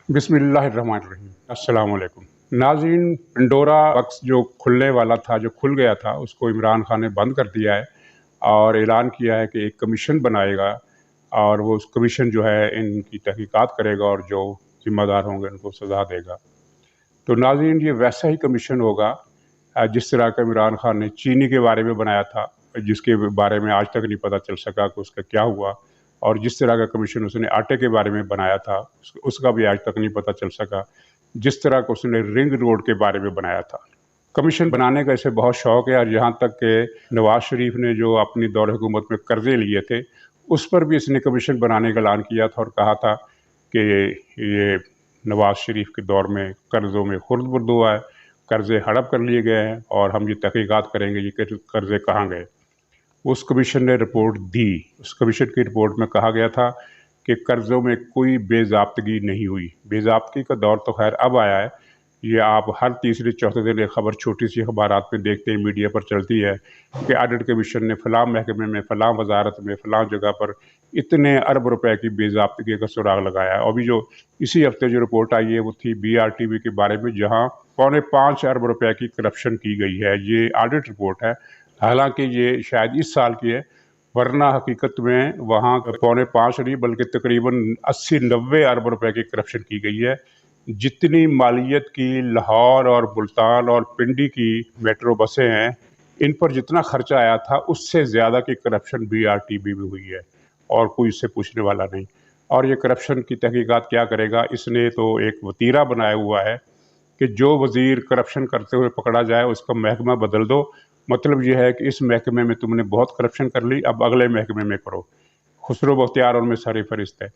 बिस्मिल्लाहिर्रहमानिर्रहीम। अस्सलाम वालेकुम। नाज़रीन, पंडोरा बक्स जो खुलने वाला था, जो खुल गया था, उसको इमरान खान ने बंद कर दिया है और ऐलान किया है कि एक कमीशन बनाएगा और वो उस कमीशन जो है इनकी तहकीकात करेगा और जो ज़िम्मेदार होंगे उनको सज़ा देगा। तो नाज़रीन, ये वैसा ही कमीशन होगा जिस तरह का इमरान खान ने चीनी के बारे में बनाया था, जिसके बारे में आज तक नहीं पता चल सका कि उसका क्या हुआ, और जिस तरह का कमीशन उसने आटे के बारे में बनाया था उसका भी आज तक नहीं पता चल सका, जिस तरह का उसने रिंग रोड के बारे में बनाया था। कमीशन बनाने का इसे बहुत शौक़ है और यहाँ तक कि नवाज शरीफ ने जो अपनी दौर हुकूमत में कर्जे लिए थे उस पर भी इसने कमीशन बनाने का ऐलान किया था और कहा था कि ये नवाज शरीफ के दौर में कर्ज़ों में खुर्द-बुर्द हुआ है, कर्ज़े हड़प कर लिए गए हैं और हम ये तहकीकात करेंगे ये कर्ज़े कहाँ गए। उस कमीशन ने रिपोर्ट दी। उस कमीशन की रिपोर्ट में कहा गया था कि कर्ज़ों में कोई बेज़ाब्तगी नहीं हुई। बेज़ाब्तगी का दौर तो खैर अब आया है। ये आप हर तीसरे चौथे दिन एक खबर छोटी सी अखबारात में देखते हैं, मीडिया पर चलती है कि ऑडिट कमीशन ने फ़लाँ महकमे में, फ़लाँ वजारत में, फ़लाँ जगह पर इतने अरब रुपए की बेज़ाब्तगी का सुराग लगाया है। अभी जो इसी हफ्ते जो रिपोर्ट आई है वो थी BRTV के बारे में, जहाँ ₹5.25 अरब रुपए की करप्शन की गई है। ये ऑडिट रिपोर्ट है, हालांकि ये शायद इस साल की है, वरना हकीकत में वहाँ ₹5.25 नहीं बल्कि तकरीबन 80-90 अरब रुपए की करप्शन की गई है। जितनी मालियत की लाहौर और मुल्तान और पिंडी की मेट्रो बसें हैं, इन पर जितना खर्चा आया था उससे ज़्यादा की करप्शन BRTV में हुई है और कोई इससे पूछने वाला नहीं। और ये करप्शन की तहकीकात क्या करेगा? इसने तो एक वतीरा बनाया हुआ है कि जो वज़ीर करप्शन करते हुए पकड़ा जाए उसका महकमा बदल दो। मतलब ये है कि इस महकमे में तुमने बहुत करप्शन कर ली, अब अगले महकमे में करो। खुसरो बख्तियार उनमें सरफ़हरिस्त है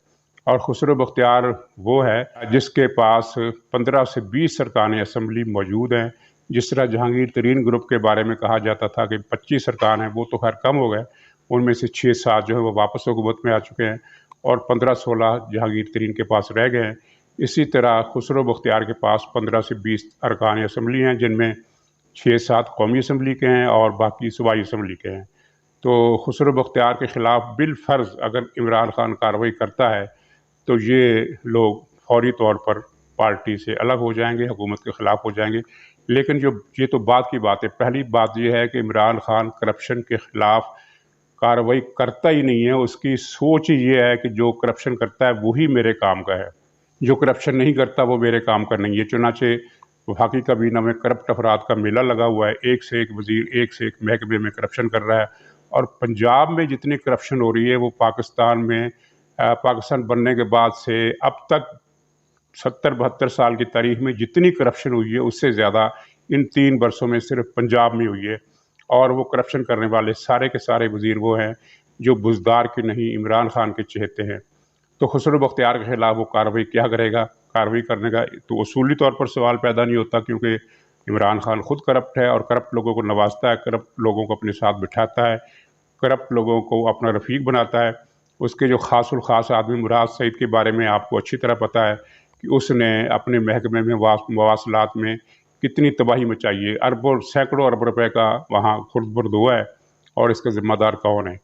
और खुसरो बख्तियार वो है जिसके पास 15 से 20 अरकान असम्बली मौजूद हैं। जिस तरह जहांगीर तरीन ग्रुप के बारे में कहा जाता था कि 25 अरकान हैं, वो तो खैर कम हो गए, उनमें से 6-7 जो है वो वापस हुकूमत में आ चुके हैं और 15-16 जहांगीर तरीन के पास रह गए हैं। इसी तरह खुसरो बख्तियार के पास 15 से 20 अरकान असम्बली हैं, जिनमें 6-7 कौमी असम्बली के हैं और बाकी सूबाई असम्बली के हैं। तो खुसरो बख्तियार के ख़िलाफ़ बिलफ़र्ज़ अगर इमरान खान कार्रवाई करता है तो ये लोग फौरी तौर पर पार्टी से अलग हो जाएंगे, हुकूमत के ख़िलाफ़ हो जाएंगे। लेकिन जो ये तो बात की बात है, पहली बात ये है कि इमरान खान करप्शन के ख़िलाफ़ कार्रवाई करता ही नहीं है। उसकी सोच ही ये है कि जो करप्शन करता है वही मेरे काम का है, जो करप्शन नहीं करता वो मेरे काम का नहीं है। चुनाचे वफाकी काबीना में करप्ट अफराद का मेला लगा हुआ है, एक से एक वज़ीर एक से एक महकमे में करप्शन कर रहा है और पंजाब में जितनी करप्शन हो रही है वो पाकिस्तान बनने के बाद से अब तक 70-72 साल की तारीख में जितनी करप्शन हुई है उससे ज़्यादा इन 3 वर्षों में सिर्फ पंजाब में हुई है। और वो करप्शन करने वाले सारे के सारे वज़ीर वो हैं जो बुज़दार के नहीं इमरान खान के चहेते हैं। तो खुसरो बख्तियार के ख़िलाफ़ वो कार्रवाई क्या करेगा? कार्रवाई करने का तो उसूली तौर पर सवाल पैदा नहीं होता, क्योंकि इमरान खान खुद करप्ट है और करप्ट लोगों को नवाजता है, करप्ट लोगों को अपने साथ बिठाता है, करप्ट लोगों को अपना रफ़ीक बनाता है। उसके जो ख़ासुल ख़ास आदमी मुराद सईद के बारे में आपको अच्छी तरह पता है कि उसने अपने महकमे में मवासलात में कितनी तबाही मचाई है। अरबों सैकड़ों अरब रुपए का वहाँ खुर्द-बुर्द हुआ है और इसका ज़िम्मेदार कौन है?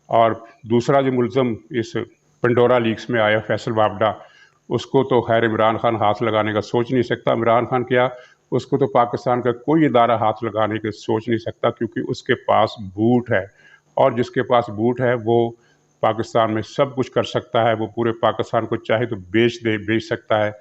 और दूसरा जो मुल्ज़म इस पंडोरा लीक्स में आया फैसल वावडा, उसको तो खैर इमरान खान हाथ लगाने का सोच नहीं सकता। इमरान खान क्या, उसको तो पाकिस्तान का कोई इदारा हाथ लगाने की सोच नहीं सकता, क्योंकि उसके पास बूट है और जिसके पास बूट है वो पाकिस्तान में सब कुछ कर सकता है। वो पूरे पाकिस्तान को चाहे तो बेच सकता है।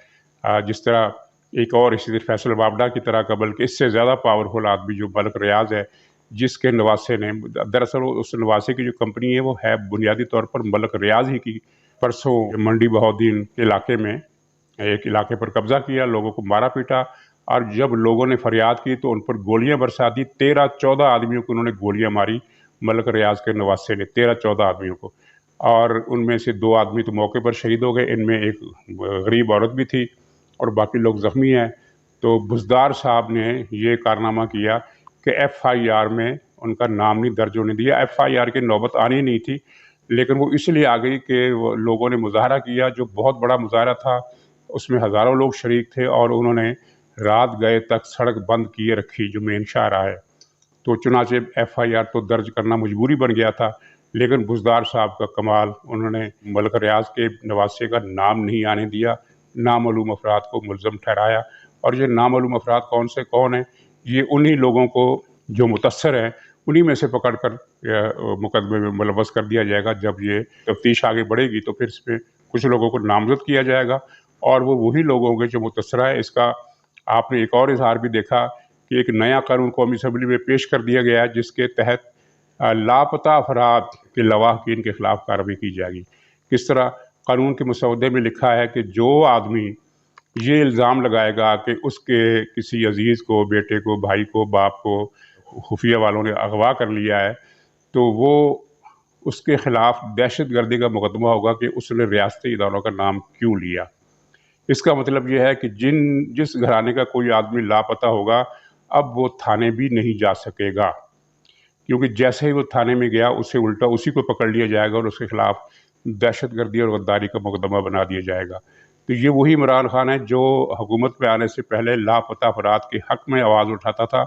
जिस तरह एक और इसी तरह फैसल वावडा की तरह का बल्कि इससे ज़्यादा पावरफुल आदमी जो मलक रियाज है, जिसके नवासे ने दरअसल उस नवासे की जो कंपनी है वो है बुनियादी तौर पर मलक रियाज ही की। परसों मंडी बहाउद्दीन के इलाके में एक इलाके पर कब्जा किया, लोगों को मारा पीटा और जब लोगों ने फरियाद की तो उन पर गोलियां बरसा दी। 13-14 आदमियों को उन्होंने गोलियां मारी, मलक रियाज के नवासे ने 13-14 आदमियों को, और उनमें से 2 आदमी तो मौके पर शहीद हो गए। इनमें एक गरीब औरत भी थी और बाकी लोग ज़ख्मी हैं। तो बुज़दार साहब ने ये कारनामा किया कि FIR में उनका नाम नहीं दर्ज होने दिया। FIR की नौबत आनी नहीं थी, लेकिन वो इसलिए आ गई कि लोगों ने मुज़ाहरा किया, जो बहुत बड़ा मुज़ाहरा था, उसमें हज़ारों लोग शरीक थे और उन्होंने रात गए तक सड़क बंद किए रखी, जो मेन शाहराह है। तो चुनाचे FIR तो दर्ज करना मजबूरी बन गया था, लेकिन बुज़दार साहब का कमाल, उन्होंने मलक रियाज के नवासे का नाम नहीं आने दिया, नामालूम अफराद को मुलज़म ठहराया। और ये नामालूम अफराद कौन हैं? ये उन्हीं लोगों को जो मुतस्सर हैं उन्हीं में से पकड़ कर मुकदमे में मुलव्वस कर दिया जाएगा। जब ये तफ्तीश आगे बढ़ेगी तो फिर इसमें कुछ लोगों को नामज़द किया जाएगा और वो वही लोग होंगे जो मुतस्सरा है। इसका आपने एक और इज़हार भी देखा कि एक नया कानून कौमी असम्बली में पेश कर दिया गया है जिसके तहत लापता अफराद के लवाहकीन के ख़िलाफ़ कार्रवाई की जाएगी। किस तरह? कानून के मसौदे में लिखा है कि जो आदमी ये इल्ज़ाम लगाएगा कि उसके किसी अजीज़ को, बेटे को, भाई को, बाप को खुफिया वालों ने अगवा कर लिया है, तो वो उसके ख़िलाफ़ दहशत गर्दी का मुकदमा होगा कि उसने रियासती इदारों का नाम क्यों लिया। इसका मतलब ये है कि जिस घराने का कोई आदमी लापता होगा, अब वो थाने भी नहीं जा सकेगा, क्योंकि जैसे ही वो थाने में गया उससे उल्टा उसी को पकड़ लिया जाएगा और उसके ख़िलाफ़ दहशतगर्दी और गद्दारी का मुकदमा बना दिया जाएगा। तो ये वही इमरान खान है जो हुकूमत में आने से पहले लापता अफराद के हक़ में आवाज़ उठाता था।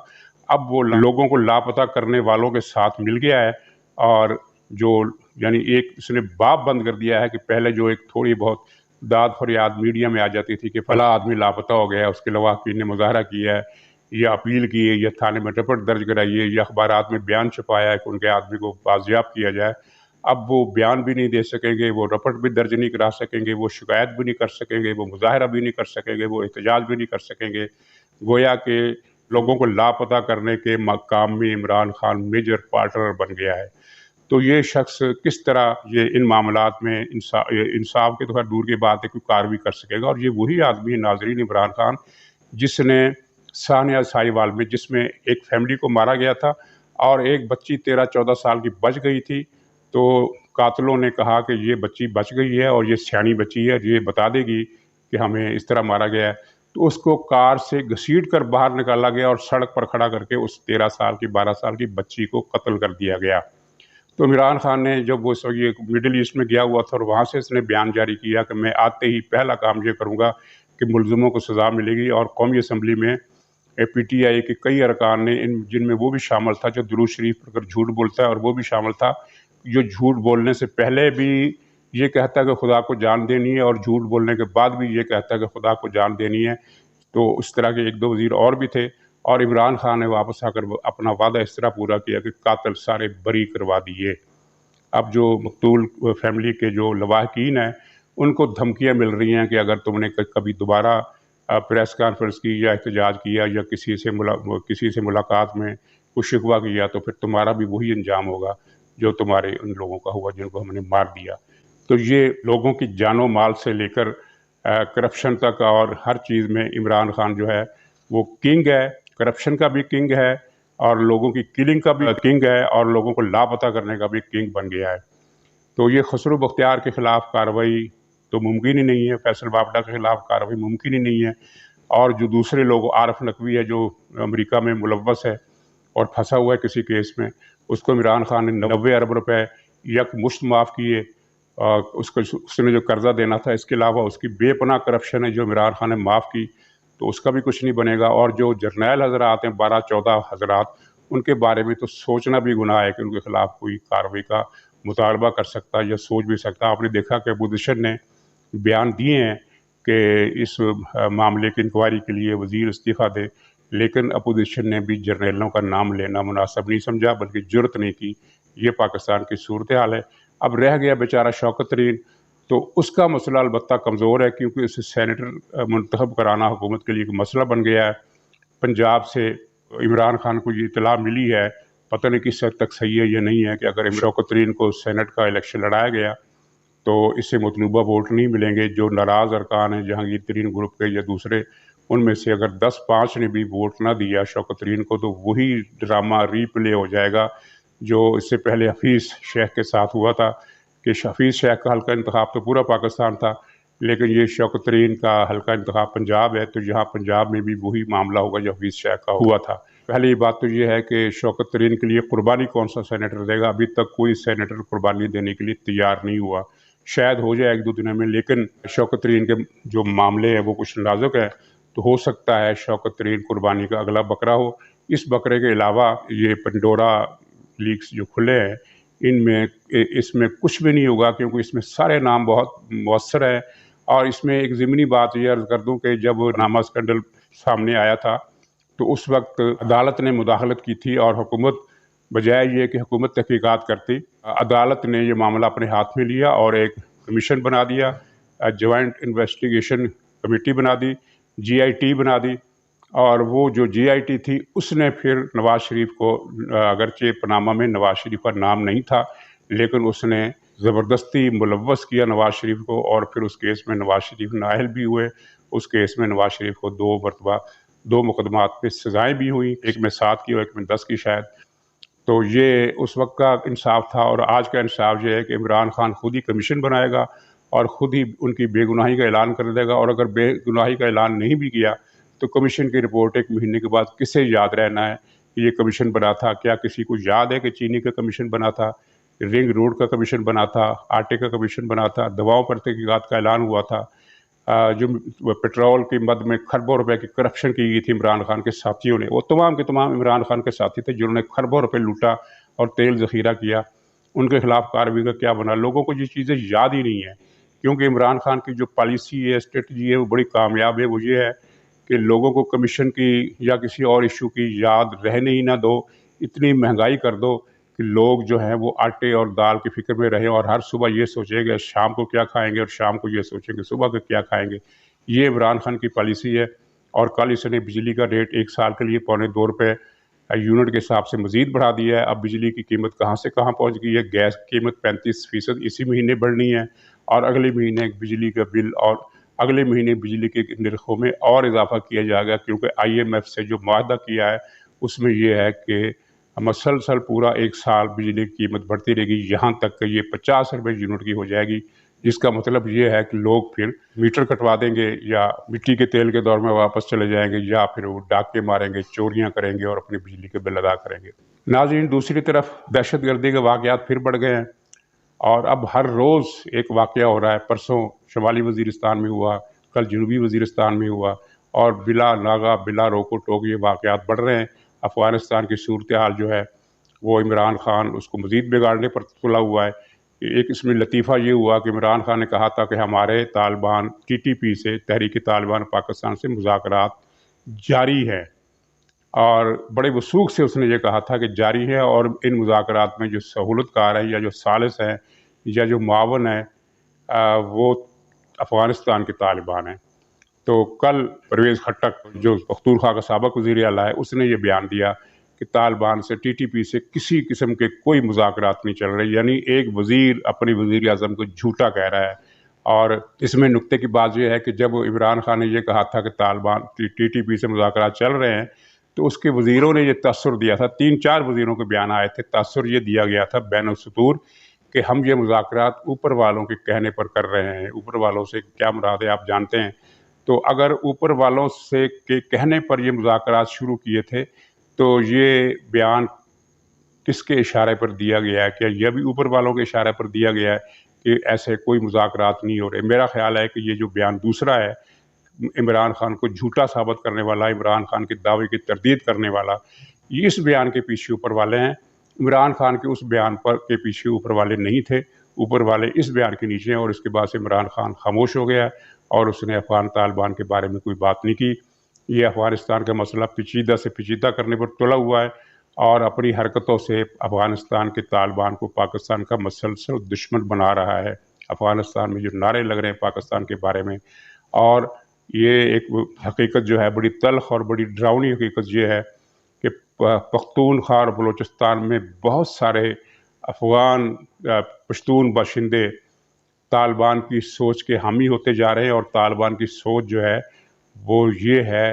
अब वो लोगों को लापता करने वालों के साथ मिल गया है और जो यानी एक इसने बाब बंद कर दिया है कि पहले जो एक थोड़ी बहुत दाद फरियाद मीडिया में आ जाती थी कि फला आदमी लापता हो गया है, उसके लवाहकीन ने मुजाहरा किया है या अपील की है या थाने में रिपोर्ट दर्ज कराई है या अखबारात में बयान छपाया है कि उनके आदमी को बाजियाब किया जाए। अब वो बयान भी नहीं दे सकेंगे, वो रिपोर्ट भी दर्ज नहीं करा सकेंगे, वो शिकायत भी नहीं कर सकेंगे, वो मुजाहरा भी नहीं कर सकेंगे, वो एहतजाज भी नहीं कर सकेंगे। गोया के लोगों को लापता करने के काम में इमरान खान मेजर पार्टनर बन गया है। तो ये शख्स किस तरह ये इन मामलात में इंसाफ के तो खैर दूर की बात है कोई कार्रवाई कर सकेगा। और ये वही आदमी है नाज़रीन, इमरान खान, जिसने सानिया साहिवाल में जिसमें एक फैमिली को मारा गया था और एक बच्ची 13-14 साल की बच गई थी, तो कातिलों ने कहा कि ये बच्ची बच गई है और ये सियानी बच्ची है, ये बता देगी कि हमें इस तरह मारा गया है। तो उसको कार से घसीट कर बाहर निकाला गया और सड़क पर खड़ा करके उस 13 साल की 12 साल की बच्ची को कत्ल कर दिया गया। तो इमरान खान ने जब वो ये मिडिल ईस्ट में गया हुआ था और वहाँ से इसने बयान जारी किया कि मैं आते ही पहला काम ये करूँगा कि मुलज़िमों को सज़ा मिलेगी। और कौमी असम्बली में PTI के कई अरकान ने जिनमें वो भी शामिल था जो दुरूद शरीफ पर अगर झूठ बोलता है, और वो भी शामिल था जो झूठ बोलने से पहले भी ये कहता है कि खुदा को जान देनी है और झूठ बोलने के बाद भी ये कहता है कि खुदा को जान देनी है। तो उस तरह के 1-2 वज़ीर और भी थे और इमरान खान ने वापस आकर अपना वादा इस तरह पूरा किया कि कातिल सारे बरी करवा दिए। अब जो मकतूल फैमिली के जो लवाहकीन हैं उनको धमकियाँ मिल रही हैं कि अगर तुमने कभी दोबारा प्रेस कॉन्फ्रेंस की या एहतजाज किया या किसी से मुलाकात में कुछ शिकवा किया तो फिर तुम्हारा भी वही अंजाम होगा जो तुम्हारे उन लोगों का हुआ जिनको हमने मार दिया। तो ये लोगों की जानो माल से लेकर करप्शन तक और हर चीज़ में इमरान खान जो है वो किंग है, करप्शन का भी किंग है और लोगों की किलिंग का भी किंग है और लोगों को लापता करने का भी किंग बन गया है। तो ये खसरू बख्तियार के ख़िलाफ़ कार्रवाई तो मुमकिन ही नहीं है, फैसल बाबड़ा के ख़िलाफ़ कार्रवाई मुमकिन ही नहीं है। और जो दूसरे लोग, आरिफ नकवी है जो अमेरिका में मुलव्वस है और फंसा हुआ है किसी केस में, उसको इमरान खान ने 90 अरब रुपए यकमुश्त माफ़ किए। उसने जो कर्जा देना था, इसके अलावा उसकी बेपनाह करप्शन है जो इमरान खान ने माफ़ की, तो उसका भी कुछ नहीं बनेगा। और जो जर्नैल हजरात हैं 12-14 हजरात, उनके बारे में तो सोचना भी गुनाह है कि उनके खिलाफ कोई कार्रवाई का मुतालबा कर सकता या सोच भी सकता। आपने देखा कि अपोजिशन ने बयान दिए हैं कि इस मामले की इंक्वायरी के लिए वज़ीर इस्तीफ़ा दे, लेकिन अपोजिशन ने भी जर्नैलों का नाम लेना मुनासिब नहीं समझा, बल्कि जुर्रत नहीं की। ये पाकिस्तान की सूरत हाल है। अब रह गया बेचारा शौकत तरीन, तो उसका मसला अलबत्ता कमज़ोर है क्योंकि उसे सेनेटर मुंतखब कराना हुकूमत के लिए एक मसला बन गया है। पंजाब से इमरान खान को ये इत्तला मिली है, पता नहीं किस हद तक सही है या नहीं है, कि अगर शौकत तरीन को सेनेट का इलेक्शन लड़ाया गया तो इससे मतलूबा वोट नहीं मिलेंगे। जो नाराज़ अरकान हैं जहांगीर तरीन ग्रुप के या दूसरे, उनमें से अगर 10-5 ने भी वोट ना दिया शौकत तरीन को, तो वही ड्रामा रीप्ले हो जाएगा जो इससे पहले हफीज़ शेख के साथ हुआ था कि हफीज़ शेख का हल्का इंतखाब तो पूरा पाकिस्तान था, लेकिन ये शौकत तरीन का हल्का इंतखाब पंजाब है, तो यहाँ पंजाब में भी वही मामला होगा जो हफीज़ शेख का हुआ था। पहली बात तो ये है कि शौकत तरीन के लिए कुर्बानी कौन सा सेनेटर देगा? अभी तक कोई सेनेटर कुर्बानी देने के लिए तैयार नहीं हुआ। शायद हो जाए 1-2 दिनों में, लेकिन शौकत तरीन के जो मामले हैं वो कुछ नाजुक है, तो हो सकता है शौकत तरीन कुर्बानी का अगला बकरा हो। इस बकरे के अलावा ये पंडोरा लीक्स जो खुले हैं, इसमें कुछ भी नहीं होगा क्योंकि इसमें सारे नाम बहुत मौसर है اور اس میں ایک ضمنی بات یہ عرض کر دوں کہ جب نامہ اسکینڈل سامنے آیا تھا تو اس وقت عدالت نے مداخلت کی تھی، اور حکومت بجائے یہ کہ حکومت تحقیقات کرتی، عدالت نے یہ معاملہ اپنے ہاتھ میں لیا اور ایک کمیشن بنا دیا، جوائنٹ انویسٹیگیشن کمیٹی بنا دی، GIT بنا دی، اور وہ جو GIT تھی اس نے پھر نواز شریف کو، اگرچہ پاناما میں نواز شریف کا نام نہیں تھا، لیکن اس نے زبردستی ملوث کیا نواز شریف کو، اور پھر اس کیس میں نواز شریف نااہل بھی ہوئے۔ اس کیس میں نواز شریف کو 2 مرتبہ 2 مقدمات پہ سزائیں بھی ہوئیں، ایک میں 7 کی اور ایک میں 10 کی شاید۔ تو یہ اس وقت کا انصاف تھا، اور آج کا انصاف یہ ہے کہ عمران خان خود ہی کمیشن بنائے گا اور خود ہی ان کی بے گناہی کا اعلان کر دے گا، اور اگر بے گناہی کا اعلان نہیں بھی کیا تو کمیشن کی رپورٹ 1 مہینے کے بعد کسے یاد رہنا ہے کہ یہ کمیشن بنا تھا؟ کیا کسی کو یاد ہے کہ چینی کا کمیشن بنا تھا، رنگ روڈ کا کمیشن بنا تھا، آٹے کا کمیشن بنا تھا، دواؤں پر تحقیقات کا اعلان ہوا تھا، جو پیٹرول کی مد میں کھربوں روپے کی کرپشن کی گئی تھی عمران خان کے ساتھیوں نے، وہ تمام کے تمام عمران خان کے ساتھی تھے جنہوں نے کھربوں روپے لوٹا اور تیل ذخیرہ کیا، ان کے خلاف کارروائی کا کیا بنا؟ لوگوں کو یہ چیزیں یاد ہی نہیں ہیں، کیونکہ عمران خان کی جو پالیسی ہے، اسٹریٹجی ہے، وہ بڑی کامیاب ہے۔ وہ یہ ہے کہ لوگوں کو کمیشن کی یا کسی اور ایشو کی یاد رہنے ہی نہ دو، اتنی مہنگائی کر دو کہ لوگ جو ہیں وہ آٹے اور دال کی فکر میں رہیں، اور ہر صبح یہ سوچیں گے شام کو کیا کھائیں گے، اور شام کو یہ سوچیں گے صبح کو کیا کھائیں گے۔ یہ عمران خان کی پالیسی ہے۔ اور کل اس نے بجلی کا ریٹ 1 سال کے لیے 2.25 روپے یونٹ کے حساب سے مزید بڑھا دیا ہے۔ اب بجلی کی قیمت کہاں سے کہاں پہنچ گئی ہے؟ گیس کی قیمت 35% اسی مہینے بڑھنی ہے، اور اگلے مہینے بجلی کا بل، اور اگلے مہینے بجلی کے نرخوں میں اور اضافہ کیا جائے گا، کیونکہ IMF سے جو معاہدہ کیا ہے اس میں یہ ہے کہ مسلسل پورا 1 سال بجلی کی قیمت بڑھتی رہے گی، یہاں تک کہ یہ 50 روپے یونٹ کی ہو جائے گی، جس کا مطلب یہ ہے کہ لوگ پھر میٹر کٹوا دیں گے، یا مٹی کے تیل کے دور میں واپس چلے جائیں گے، یا پھر وہ ڈاکے ماریں گے، چوریاں کریں گے اور اپنی بجلی کے بل ادا کریں گے۔ ناظرین، دوسری طرف دہشت گردی کے واقعات پھر بڑھ گئے ہیں، اور اب ہر روز ایک واقعہ ہو رہا ہے۔ پرسوں شمالی وزیرستان میں ہوا، کل جنوبی وزیرستان میں ہوا، اور بلا ناغہ بلا روک و ٹوک یہ واقعات بڑھ رہے ہیں۔ افغانستان کی صورتحال جو ہے وہ عمران خان اس کو مزید بگاڑنے پر تلا ہوا ہے۔ ایک اس میں لطیفہ یہ ہوا کہ عمران خان نے کہا تھا کہ ہمارے طالبان TTP سے، تحریک طالبان پاکستان سے مذاکرات جاری ہیں، اور بڑے وثوق سے اس نے یہ کہا تھا کہ جاری ہے، اور ان مذاکرات میں جو سہولت کار ہے یا جو ثالث ہیں یا جو معاون ہیں وہ افغانستان کے طالبان ہیں۔ تو کل پرویز خٹک جو پختونخوا کا سابق وزیر اعلیٰ ہے، اس نے یہ بیان دیا کہ طالبان سے، TTP سے کسی قسم کے کوئی مذاکرات نہیں چل رہے، یعنی ایک وزیر اپنی وزیر اعظم کو جھوٹا کہہ رہا ہے۔ اور اس میں نکتے کی بات یہ ہے کہ جب عمران خان نے یہ کہا تھا کہ طالبان TTP سے مذاکرات چل رہے ہیں، تو اس کے وزیروں نے یہ تاثر دیا تھا، 3-4 وزیروں کے بیان آئے تھے، تاثر یہ دیا گیا تھا بین السطور کہ ہم یہ مذاکرات اوپر والوں کے کہنے پر کر رہے ہیں۔ اوپر والوں سے کیا مراد ہے آپ جانتے ہیں۔ تو اگر اوپر والوں سے کے کہنے پر یہ مذاکرات شروع کیے تھے تو یہ بیان کس کے اشارے پر دیا گیا ہے؟ کیا یہ بھی اوپر والوں کے اشارے پر دیا گیا ہے کہ ایسے کوئی مذاکرات نہیں ہو رہے؟ میرا خیال ہے کہ یہ جو بیان دوسرا ہے، عمران خان کو جھوٹا ثابت کرنے والا، عمران خان کے دعوے کی تردید کرنے والا، یہ اس بیان کے پیچھے اوپر والے ہیں۔ عمران خان کے اس بیان پر کے پیچھے اوپر والے نہیں تھے، اوپر والے اس بیان کے نیچے ہیں، اور اس کے بعد سے عمران خان خاموش ہو گیا اور اس نے افغان طالبان کے بارے میں کوئی بات نہیں کی۔ یہ افغانستان کا مسئلہ پیچیدہ سے پیچیدہ کرنے پر تلا ہوا ہے، اور اپنی حرکتوں سے افغانستان کے طالبان کو پاکستان کا مسلسل دشمن بنا رہا ہے۔ افغانستان میں جو نعرے لگ رہے ہیں پاکستان کے بارے میں، اور یہ ایک حقیقت جو ہے بڑی تلخ اور بڑی ڈراؤنی حقیقت یہ ہے کہ پختونخوا اور بلوچستان میں بہت سارے افغان پشتون باشندے طالبان کی سوچ کے حامی ہوتے جا رہے ہیں، اور طالبان کی سوچ جو ہے وہ یہ ہے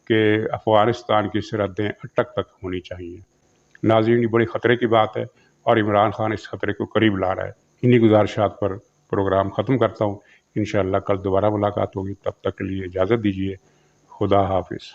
کہ افغانستان کی سرحدیں اٹک تک ہونی چاہیے۔ ناظرین، یہ بڑی خطرے کی بات ہے، اور عمران خان اس خطرے کو قریب لا رہا ہے۔ انہی گزارشات پر پروگرام ختم کرتا ہوں۔ انشاءاللہ کل دوبارہ ملاقات ہوگی، تب تک کے لیے اجازت دیجیے۔ خدا حافظ۔